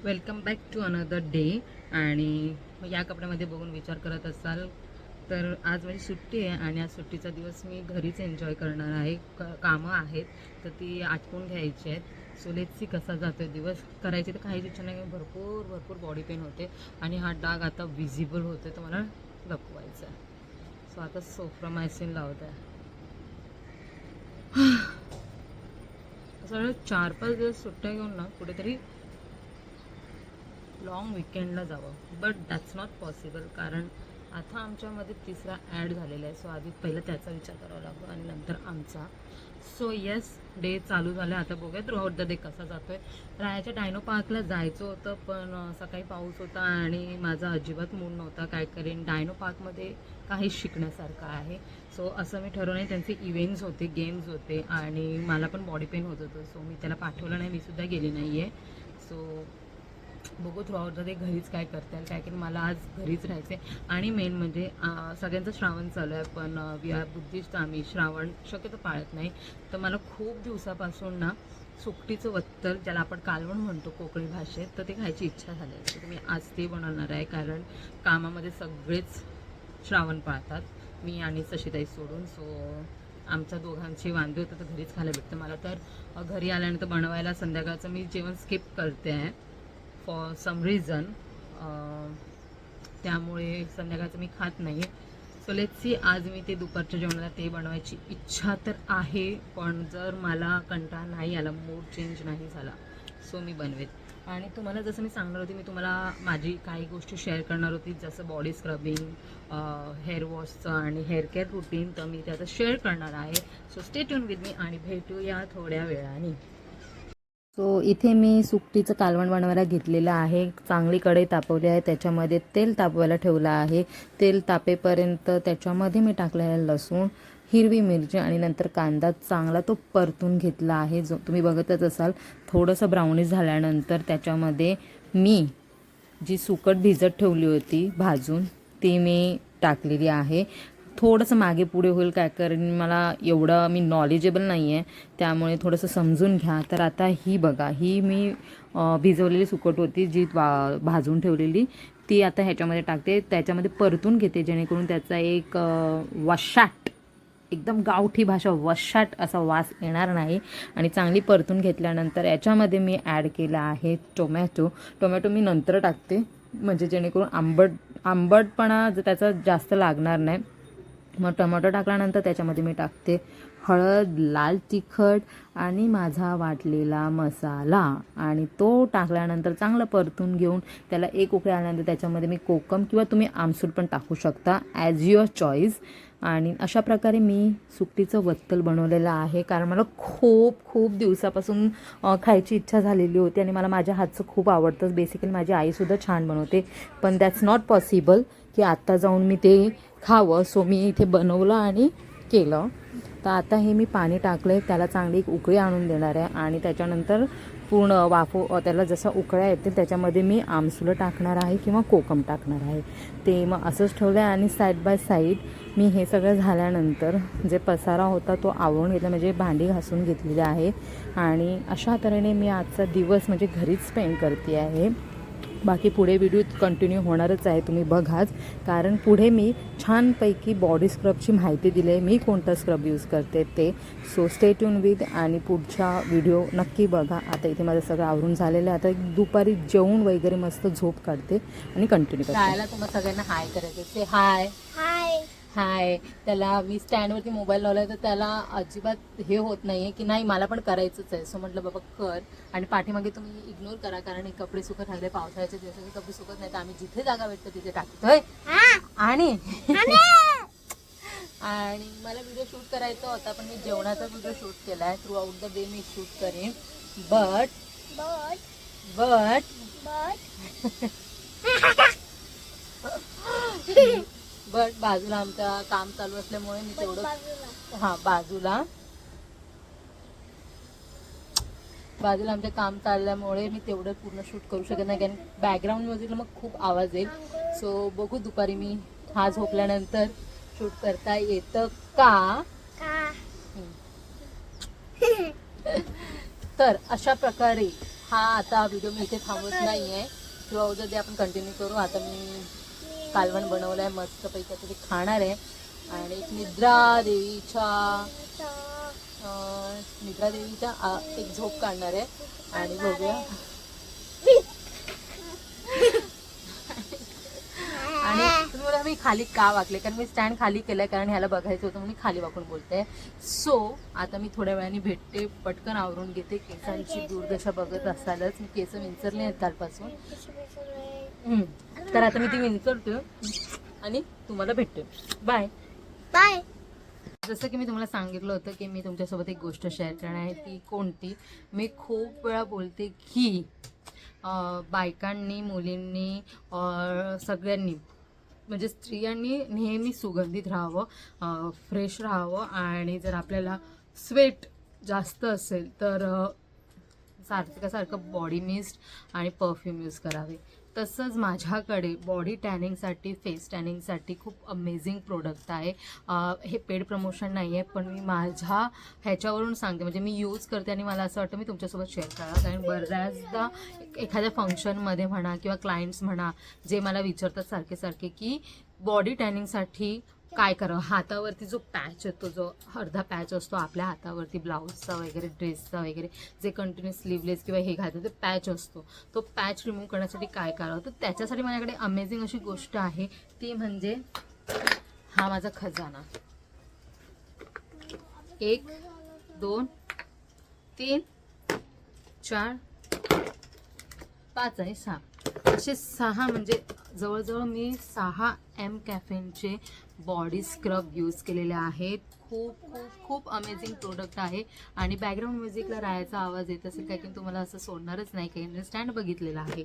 Welcome back to another day. आणि या कपड्यामध्ये बघून विचार करत असाल तर आज माझी सुट्टी आहे आणि आज सुट्टीचा दिवस मी घरीच एन्जॉय करणार आहे. कामं आहेत तर ती आटपून घ्यायची आहेत. सो लेट्स सी कसा जातो आहे दिवस. करायची तर काहीच इच्छा नाही, भरपूर भरपूर बॉडी पेन होते आणि हा डाग आता विजिबल होतो तर मला लपवायचा आहे. सो आता सोफ्रामायसिन लावत आहे. सगळं 4-5 दिवस सुट्ट्या घेऊन ना कुठेतरी लॉंग विकेंडला जावं, बट दॅट्स नॉट पॉसिबल कारण आता आमच्यामध्ये तिसरा ॲड झालेला आहे. सो आधी पहिलं त्याचा विचार करावा लागतो आणि नंतर आमचा. सो येस, डे चालू झाला. आता बघूया थ्रू आउट द डे कसा जातो आहे. रायाच्या डायनो पार्कला जायचं होतं पण सकाळी पाऊस होता आणि माझा अजिबात मूड नव्हता. काय करेन, डायनो पार्कमध्ये काही शिकण्यासारखं आहे. सो असं मी ठरवलं नाही. त्यांचे इव्हेंट्स होते, गेम्स होते आणि मला पण बॉडी पेन होत होतं. सो मी त्याला पाठवलं नाही, मी सुद्धा गेली नाही आहे. सो बघू थ्रू आउट द डे घरीच काय करता येईल, काय की मला आज घरीच राहायचं आहे. आणि मेन म्हणजे सगळ्यांचं श्रावण चालू आहे पण वी आर बुद्धिस्ट, आम्ही श्रावण शक्यतो पाळत नाही. तर मला खूप दिवसापासून ना सुकटीचं वत्तल, ज्याला आपण कालवण म्हणतो कोकणी भाषेत, तर ते खायची इच्छा झाली आहे. तर मी आज ते बनवणार आहे कारण कामामध्ये सगळेच श्रावण पाळतात, मी आणि सशीताई सोडून. सो आमच्या दोघांची वांदे होतं तर घरीच खायला भेटतं. मला तर घरी आल्यानंतर बनवायला संध्याकाळचं मी जेवण स्किप करते आहे फॉर सम रिझन. त्यामुळे संध्याकाळचं मी खात नाही. सो लेट्स सी, आज मी ते दुपारच्या जेवणाला ते बनवायची इच्छा तर आहे, पण जर मला कंटाळा नाही आला, मूड चेंज नाही झाला, सो मी बनवेन. आणि तुम्हाला जसं मी सांगणार होती, मी तुम्हाला माझी काही गोष्टी शेअर करणार होती, जसं बॉडी स्क्रबिंग, हेअर वॉशचं आणि हेअर केअर रुटीन, तर मी ते आता शेअर करणार आहे. So stay tune with me आणि भेटूया थोड्या वेळाने. सो इथे मी सुकटीचं कालवण बनवायला घेतलेलं आहे. चांगली कढई तापवली आहे, त्याच्यामध्ये तेल तापवायला ठेवलं आहे. तेल तापेपर्यंत त्याच्यामध्ये मी टाकलेलं लसूण, हिरवी मिरची आणि नंतर कांदा चांगला तो परतून घेतला आहे. जो तुम्ही बघतच असाल. थोडंसं ब्राउनिश झाल्यानंतर त्याच्यामध्ये मी जी सुकट भिजत ठेवली होती भाजून, ती मी टाकलेली आहे. थोडंसं मागे पुढे होईल काय, कारण मला एवढं मी नॉलेजेबल नाही आहे, त्यामुळे थोडंसं समजून घ्या. तर आता ही बघा, ही मी भिजवलेली सुकट होती जी भाजून ठेवलेली, ती आता ह्याच्यामध्ये टाकते, त्याच्यामध्ये परतून घेते जेणेकरून त्याचा एक वशाट, एकदम गावठी भाषा वशाट असा वास येणार नाही. आणि चांगली परतून घेतल्यानंतर याच्यामध्ये मी ॲड केला आहे टोमॅटो मी नंतर टाकते, म्हणजे जेणेकरून आंबटपणा त्याचा जास्त लागणार नाही. मग टोमॅटो टाकल्यानंतर त्याच्यामध्ये मी टाकते हळद, लाल तिखट आणि माझा वाटलेला मसाला, आणि तो टाकल्यानंतर चांगलं परतून घेऊन त्याला एक उकळी आल्यानंतर त्याच्यामध्ये मी कोकम किंवा तुम्ही आमसूल पण टाकू शकता, ॲज युअर चॉईस. आणि अशा प्रकारे मी सुकटीचं वत्तल बनवलेलं आहे कारण मला खूप खूप दिवसापासून खायची इच्छा झालेली होती आणि मला माझ्या हातचं खूप आवडतं. बेसिकली माझी आईसुद्धा छान बनवते, पण दॅट्स नॉट पॉसिबल की आत्ता जाऊन मी ते खावं. सो मी इथे बनवलं आणि केलं. तर आता हे मी पाणी टाकलं आहे, त्याला चांगली एक उकळी आणून देणार आहे आणि त्याच्यानंतर पूर्ण त्याला जसं उकळ्या येतील त्याच्यामध्ये मी आमसुलं टाकणार आहे किंवा कोकम टाकणार आहे. ते मग असंच ठेवलं आहे. आणि साईड बाय साईड मी हे सगळं झाल्यानंतर जे पसारा होता तो आवरून घेतला, म्हणजे भांडी घासून घेतलेली आहे. आणि अशा तऱ्हेने मी आजचा दिवस म्हणजे घरीच स्पेंड करते आहे. बाकी पुढे व्हिडिओ कंटिन्यू होणारच आहे, तुम्ही बघाच, कारण पुढे मी छानपैकी बॉडी स्क्रबची माहिती दिली आहे, मी कोणता स्क्रब यूज करते ते. सो स्टे ट्यून विथ आणि पुढचा व्हिडिओ नक्की बघा. आता इथे माझं सगळं आवरून झालेलं आहे. आता दुपारी जेवून वगैरे मस्त झोप काढते आणि कंटिन्यू करते. शाळेला तुम्हाला सगळ्यांना हाय करायचं. ते हाय हाय हाय. त्याला मी स्टँडवरती मोबाईल लावला आहे तर त्याला अजिबात हे होत नाही आहे की नाही मला पण करायचंच आहे. सो म्हटलं बाबा कर. आणि पाठीमागे तुम्ही इग्नोर करा कारण हे कपडे सुकत राहिले, पावसाळ्याच्या दिवसाचे कपडे सुकत नाही तर आम्ही जिथे जागा भेटतो तिथे टाकतोय. आणि आणि मला व्हिडिओ शूट करायचा होता पण मी जेवणाचा व्हिडिओ शूट केला आहे. Through out the day me shoot करेन, बट बाजूला आमचं काम चालू असल्यामुळे मी तेवढं बाजूला आमचं काम चालल्यामुळे मी तेवढं पूर्ण शूट करू शकत नाही कारण बॅकग्राऊंड म्युझिकला मग खूप आवाज येईल. सो बघू दुपारी मी हा झोपल्यानंतर शूट करता येतं का. तर अशा प्रकारे हा आता व्हिडिओ मी इथे थांबवत नाही आहे, किंवा उद्या ते आपण कंटिन्यू करू. आता मी कालवण बनवलं आहे मस्तपैकी, आता ते खाणार आहे. आणि निद्रा देवीच्या एक झोप काढणार आहे. आणि बघूया. आणि तुम्हाला मी खाली का वाकले, कारण मी स्टँड खाली केलाय, कारण ह्याला बघायचं होतं म्हणून मी खाली वाकून बोलते. सो आता मी थोड्या वेळाने भेटते, पटकन आवरून घेते. केसांची दूरदशा बघत असालच, मी केस विंचरले आहेत कालपासून. तर आता मी ती विंचरते आणि तुम्हाला भेटते. Bye bye. जसं की मी तुम्हाला सांगितलं होतं की मी तुमच्यासोबत एक गोष्ट शेअर करणार आहे. ती कोणती, मी खूप वेळा बोलते की बायकांनी, मुलींनी, सगळ्यांनी म्हणजे स्त्रियांनी नेहमी सुगंधित राहावं, फ्रेश राहावं. आणि जर आपल्याला स्वेट जास्त असेल तर सारखं बॉडी मिस्ट आणि परफ्यूम यूज करावे. तसंच माझ्याकडे बॉडी टॅनिंगसाठी, फेस टॅनिंगसाठी खूप अमेझिंग प्रोडक्ट आहे. हे पेड प्रमोशन नाही आहे, पण मी माझ्या ह्याच्यावरून सांगते, म्हणजे मी यूज करते आणि मला असं वाटतं मी तुमच्यासोबत शेअर करावं. कारण बऱ्याचदा एखाद्या फंक्शनमध्ये म्हणा किंवा क्लायंट्स म्हणा, जे मला विचारतात सारखे की बॉडी टॅनिंगसाठी काय करावं. हातावरती जो पॅच येतो, जो अर्धा पॅच असतो आपल्या हातावरती, ब्लाऊजचा वगैरे, ड्रेसचा वगैरे, जे कंटिन्यू स्लीवलेस किंवा हे घालतो ते पॅच असतो, तो पॅच रिमूव्ह करण्यासाठी काय करावं. तर त्याच्यासाठी माझ्याकडे अमेझिंग अशी गोष्ट आहे, ती म्हणजे हा माझा खजाना. 1 2 3 4 5 आणि 6 असे 6, म्हणजे जवळजवळ मी 6 एम कॅफेनचे बॉडी स्क्रब यूज केलेले आहेत. खूप खूप खूप अमेझिंग प्रोडक्ट आहे. आणि बॅकग्राऊंड म्युझिकला राहायचा आवाज येत असेल काय, की तुम्हाला असं सोडणारच नाही, काही स्टँड बघितलेला आहे.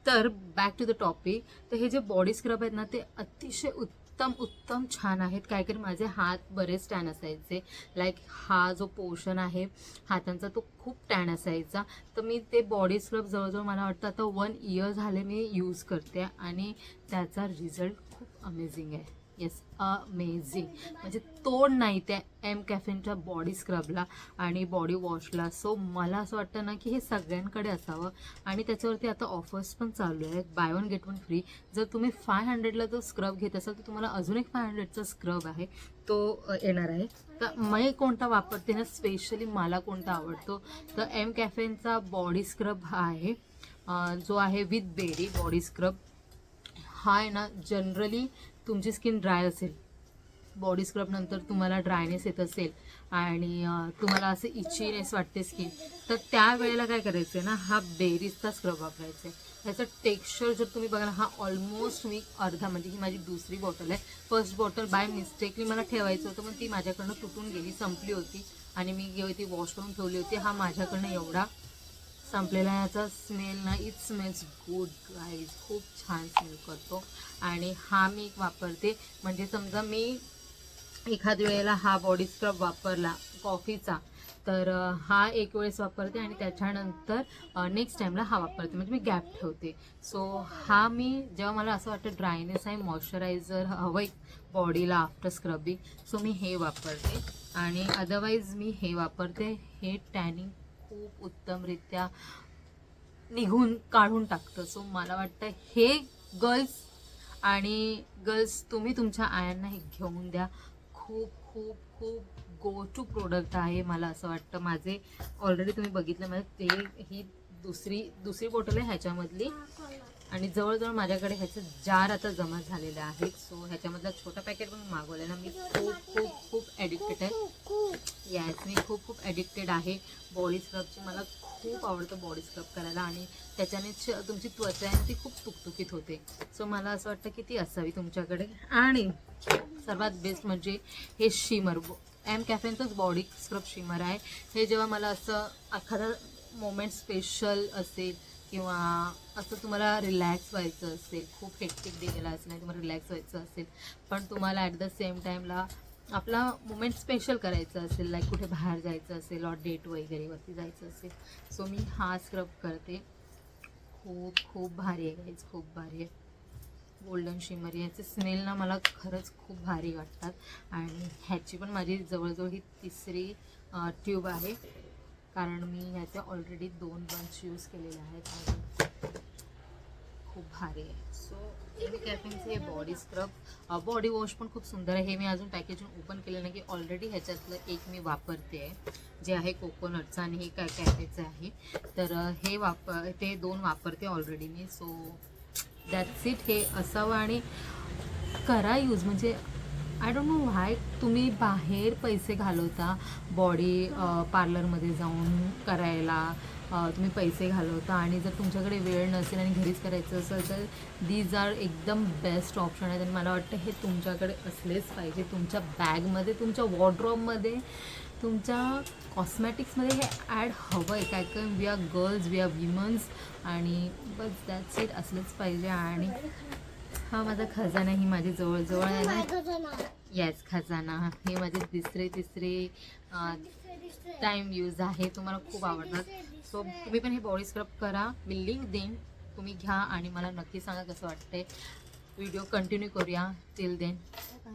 तर बॅक टू द टॉपिक. तर हे जे बॉडी स्क्रब आहेत ना, ते अतिशय उत्तम छान आहेत. काय माझे हात बरेच टॅन असायचे, लाईक हा जो पोर्शन आहे हातांचा तो खूप टॅन असायचा. तर मी ते बॉडी स्क्रब जवळजवळ मला वाटतं आता 1 इयर झाले मी यूज करते, आणि त्याचा रिझल्ट खूप अमेझिंग आहे. येस, अमेझिंग, म्हणजे तोड नाही त्या एम कॅफेनच्या बॉडी स्क्रबला आणि बॉडी वॉशला. सो मला असं वाटतं ना की हे सगळ्यांकडे असावं. आणि त्याच्यावरती आता ऑफर्स पण चालू आहेत, बाय 1 गेट 1 फ्री. जर तुम्ही 500ला जो स्क्रब घेत असाल तर तुम्हाला अजून एक 500चा स्क्रब आहे तो येणार आहे. तर मी कोणता वापरते ना, स्पेशली मला कोणता आवडतो तर एम कॅफेनचा बॉडी स्क्रब हा आहे, जो आहे विथ बेरी बॉडी स्क्रब. हा आहे ना, जनरली तुमची स्किन ड्राय असेल, बॉडी स्क्रब नंतर तुम्हाला ड्रायनेस येत असेल आणि तुम्हाला असं इचीनेस वाटते स्किन, तर त्यावेळेला काय करायचं आहे ना, हा बेरीजचा स्क्रब वापरायचा आहे. ह्याचं टेक्स्चर जर तुम्ही बघा ना, हा ऑलमोस्ट मी अर्धा, म्हणजे ही माझी दुसरी बॉटल आहे. फर्स्ट बॉटल बाय मिस्टेकली मला ठेवायचं होतं, पण ती माझ्याकडनं तुटून गेली, संपली होती आणि मी ती वॉश करून ठेवली होती. हा माझ्याकडनं एवढा संपलेला आहे. याचा स्मेल ना, इट स्मेल्स गुड गाईज, खूप छान स्मेल करतो. आणि हा मी वापरते, म्हणजे समजा मी एखाद वेळेला हा बॉडी स्क्रब वापरला कॉफीचा, तर हा एक वेळेस वापरते आणि त्याच्यानंतर नेक्स्ट टाईमला हा वापरते, म्हणजे मी गॅप ठेवते. सो हा मी जेव्हा मला असं वाटतं ड्रायनेस आहे, मॉइश्चरायझर हवं आहे बॉडीला आफ्टर स्क्रबिंग, सो मी हे वापरते. आणि अदरवाईज मी हे वापरते. हे टॅनिंग खूप उत्तमरित्या काढून टाकतं. सो मला वाटतं हे गर्ल्स तुम्ही तुमच्या आयांना हे घेऊन द्या. खूप खूप खूप गो टू प्रोडक्ट आहे. मला असं वाटतं, माझे ऑलरेडी तुम्ही बघितलं, म्हणजे ही दुसरी बॉटल आहे ह्याच्यामधली, आणि जवळजवळ माझ्याकडे ह्याचं जार आता जमा झालेलं आहे. सो ह्याच्यामधला छोटा पॅकेट पण मागवलेला. मी खूप खूप खूप ॲडिक्टेड आहे. यस, मी खूप ॲडिक्टेड आहे बॉडी स्क्रबची. मला खूप आवडतं बॉडी स्क्रब करायला, आणि त्याच्याने तुमची त्वचा आहे ती खूप तुकतुकीत होते. सो मला असं वाटतं की ती असावी तुमच्याकडे. आणि सर्वात बेस्ट म्हणजे हे शिमर, एम कॅफेनचंच बॉडी स्क्रब शिमर आहे. हे जेव्हा मला असं एखादा मोमेंट स्पेशल असेल, किंवा असं तुम्हाला रिलॅक्स व्हायचं असेल, खूप हेक्टिक डे गेला असेल नाही, तुम्हाला रिलॅक्स व्हायचं असेल, पण तुम्हाला ॲट द सेम टाईमला आपला मोमेंट स्पेशल करायचं असेल, लाईक कुठे बाहेर जायचं असेल, और डेट वगैरेवरती जायचं असेल, सो मी हा स्क्रब करते. खूप भारी आहे गाईज, खूप भारी आहे. गोल्डन शिमरी, ह्याचे स्मेल ना मला खरंच खूप भारी वाटतात. आणि ह्याची पण माझी जवळजवळ ही 3री ट्यूब आहे. कारण मी ह्याचे ऑलरेडी 2 बंच यूज केलेले आहेत आणि खूप भारी आहे. सो एमी कॅफेनचे हे बॉडी स्क्रब बॉडी वॉश पण खूप सुंदर आहे. हे मी अजून पॅकेजिंग ओपन केलं नाही की ऑलरेडी ह्याच्यातलं एक मी वापरते आहे जे आहे कोकोनटचं आणि हे कॅफेचं आहे. तर हे ते 2 वापरते already me. So that's it. हे असावं आणि करा यूज. म्हणजे आय डोंट नो व्हाय तुम्ही बाहेर पैसे घालवता बॉडी पार्लरमध्ये जाऊन करायला. तुम्ही पैसे घालवता आणि जर तुमच्याकडे वेळ नसेल आणि घरीच करायचं असेल तर दीज आर एकदम बेस्ट ऑप्शन आहेत. आणि मला वाटतं हे तुमच्याकडे असलेच पाहिजे. तुमच्या बॅगमध्ये, तुमच्या वॉर्डरोबमध्ये, तुमच्या कॉस्मॅटिक्समध्ये हे ॲड हवं आहे. काय काय we are girls, we are womens आणि बस दॅट्स इट. असलंच पाहिजे. आणि हा माझा खजाना ही माझी जवळजवळ आहे ना. येस, खजाना. हे माझे तिसरे टाईम यूज आहे. तुम्हाला खूप आवडतात. सो तुम्ही पण हे बॉडी स्क्रब करा. मी लिंक देईन, तुम्ही घ्या आणि मला नक्की सांगा कसं वाटतंय. व्हिडिओ कंटिन्यू करूया. Till then bye.